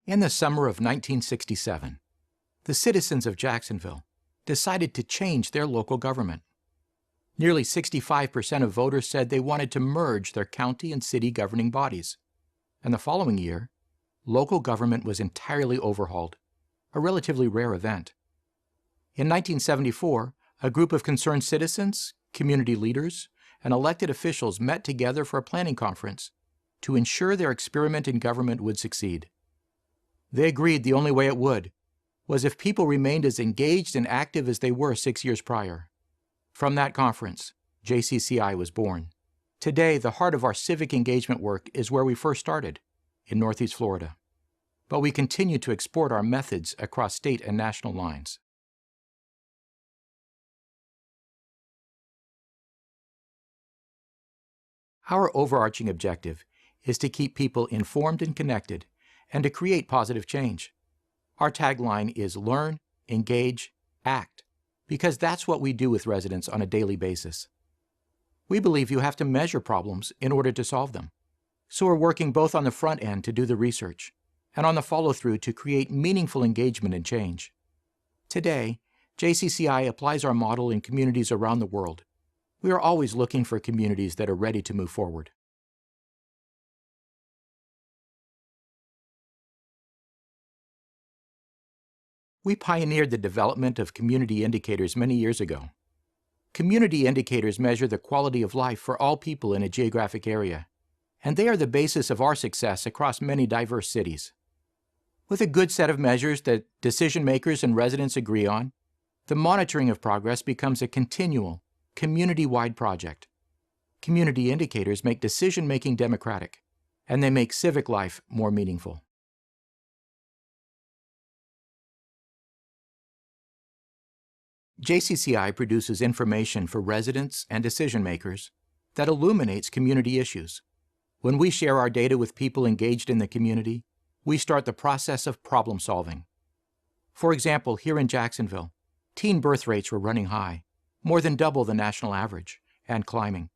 In the summer of 1967, the citizens of Jacksonville decided to change their local government. Nearly 65% of voters said they wanted to merge their county and city governing bodies. And the following year, local government was entirely overhauled, a relatively rare event. In 1974, a group of concerned citizens, community leaders, and elected officials met together for a planning conference to ensure their experiment in government would succeed. They agreed the only way it would was if people remained as engaged and active as they were 6 years prior. From that conference, JCCI was born. Today, the heart of our civic engagement work is where we first started, in Northeast Florida. But we continue to export our methods across state and national lines. Our overarching objective is to keep people informed and connected, and to create positive change. Our tagline is learn, engage, act, because that's what we do with residents on a daily basis. We believe you have to measure problems in order to solve them. So we're working both on the front end to do the research and on the follow-through to create meaningful engagement and change. Today, JCCI applies our model in communities around the world. We are always looking for communities that are ready to move forward. We pioneered the development of community indicators many years ago. Community indicators measure the quality of life for all people in a geographic area, and they are the basis of our success across many diverse cities. With a good set of measures that decision makers and residents agree on, the monitoring of progress becomes a continual, community-wide project. Community indicators make decision-making democratic, and they make civic life more meaningful. JCCI produces information for residents and decision makers that illuminates community issues. When we share our data with people engaged in the community, we start the process of problem solving. For example, here in Jacksonville, teen birth rates were running high, more than double the national average, and climbing.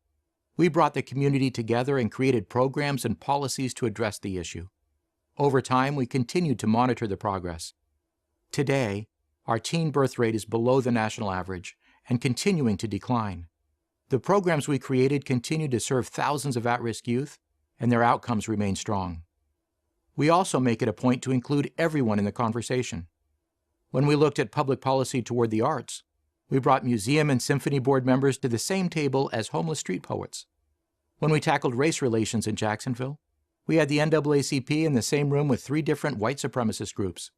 We brought the community together and created programs and policies to address the issue. Over time, we continued to monitor the progress. Today, our teen birth rate is below the national average and continuing to decline. The programs we created continue to serve thousands of at-risk youth, and their outcomes remain strong. We also make it a point to include everyone in the conversation. When we looked at public policy toward the arts, we brought museum and symphony board members to the same table as homeless street poets. When we tackled race relations in Jacksonville, we had the NAACP in the same room with 3 different white supremacist groups.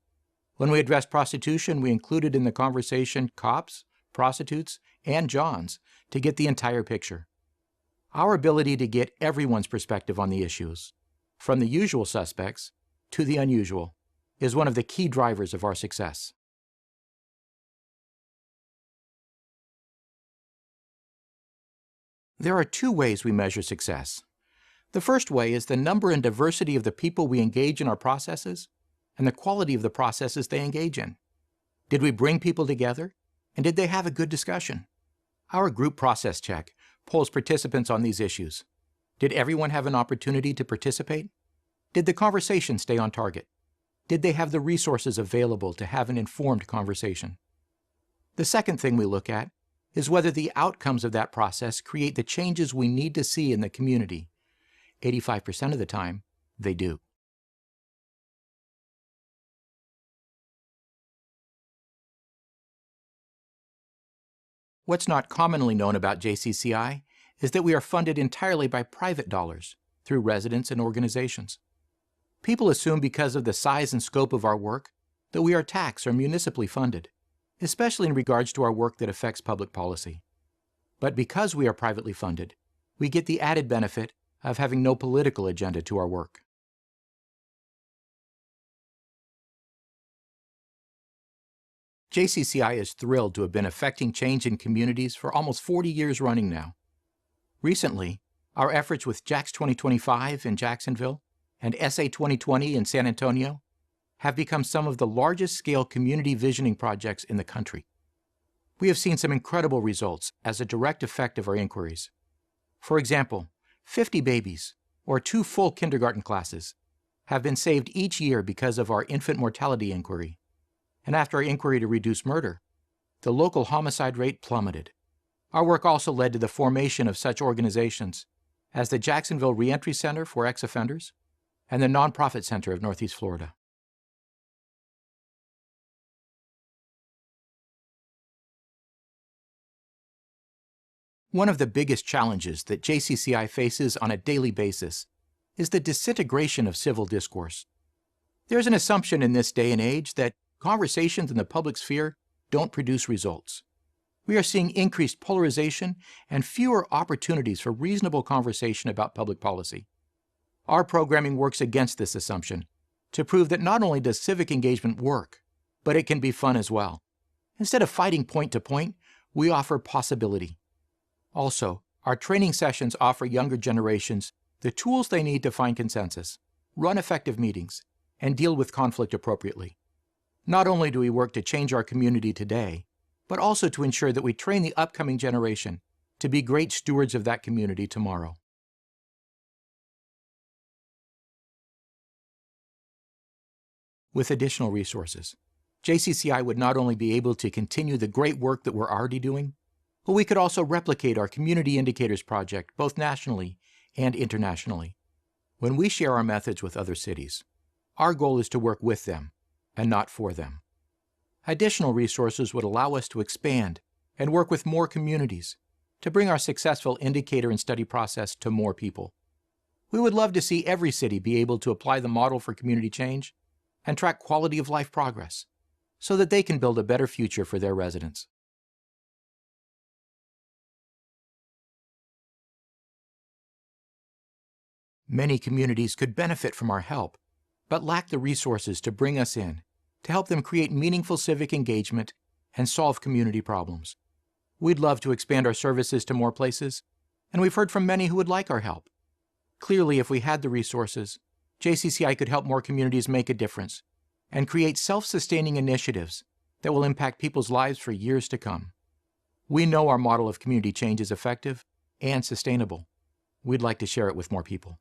When we addressed prostitution, we included in the conversation cops, prostitutes, and Johns to get the entire picture. Our ability to get everyone's perspective on the issues, from the usual suspects to the unusual, is one of the key drivers of our success. There are 2 ways we measure success. The first way is the number and diversity of the people we engage in our processes, and the quality of the processes they engage in. Did we bring people together? And did they have a good discussion? Our group process check polls participants on these issues. Did everyone have an opportunity to participate? Did the conversation stay on target? Did they have the resources available to have an informed conversation? The second thing we look at is whether the outcomes of that process create the changes we need to see in the community. 85% of the time, they do. What's not commonly known about JCCI is that we are funded entirely by private dollars through residents and organizations. People assume because of the size and scope of our work that we are tax or municipally funded, especially in regards to our work that affects public policy. But because we are privately funded, we get the added benefit of having no political agenda to our work. JCCI is thrilled to have been affecting change in communities for almost 40 years running now. Recently, our efforts with JAX 2025 in Jacksonville and SA 2020 in San Antonio have become some of the largest scale community visioning projects in the country. We have seen some incredible results as a direct effect of our inquiries. For example, 50 babies, or 2 full kindergarten classes, have been saved each year because of our infant mortality inquiry. And after our inquiry to reduce murder, the local homicide rate plummeted. Our work also led to the formation of such organizations as the Jacksonville Reentry Center for Ex-Offenders and the Nonprofit Center of Northeast Florida. One of the biggest challenges that JCCI faces on a daily basis is the disintegration of civil discourse. There's an assumption in this day and age that conversations in the public sphere don't produce results. We are seeing increased polarization and fewer opportunities for reasonable conversation about public policy. Our programming works against this assumption to prove that not only does civic engagement work, but it can be fun as well. Instead of fighting point to point, we offer possibility. Also, our training sessions offer younger generations the tools they need to find consensus, run effective meetings, and deal with conflict appropriately. Not only do we work to change our community today, but also to ensure that we train the upcoming generation to be great stewards of that community tomorrow. With additional resources, JCCI would not only be able to continue the great work that we're already doing, but we could also replicate our Community Indicators project both nationally and internationally. When we share our methods with other cities, our goal is to work with them and not for them. Additional resources would allow us to expand and work with more communities to bring our successful indicator and study process to more people. We would love to see every city be able to apply the model for community change and track quality of life progress so that they can build a better future for their residents. Many communities could benefit from our help, but lack the resources to bring us in to help them create meaningful civic engagement and solve community problems. We'd love to expand our services to more places, and we've heard from many who would like our help. Clearly, if we had the resources, JCCI could help more communities make a difference and create self-sustaining initiatives that will impact people's lives for years to come. We know our model of community change is effective and sustainable. We'd like to share it with more people.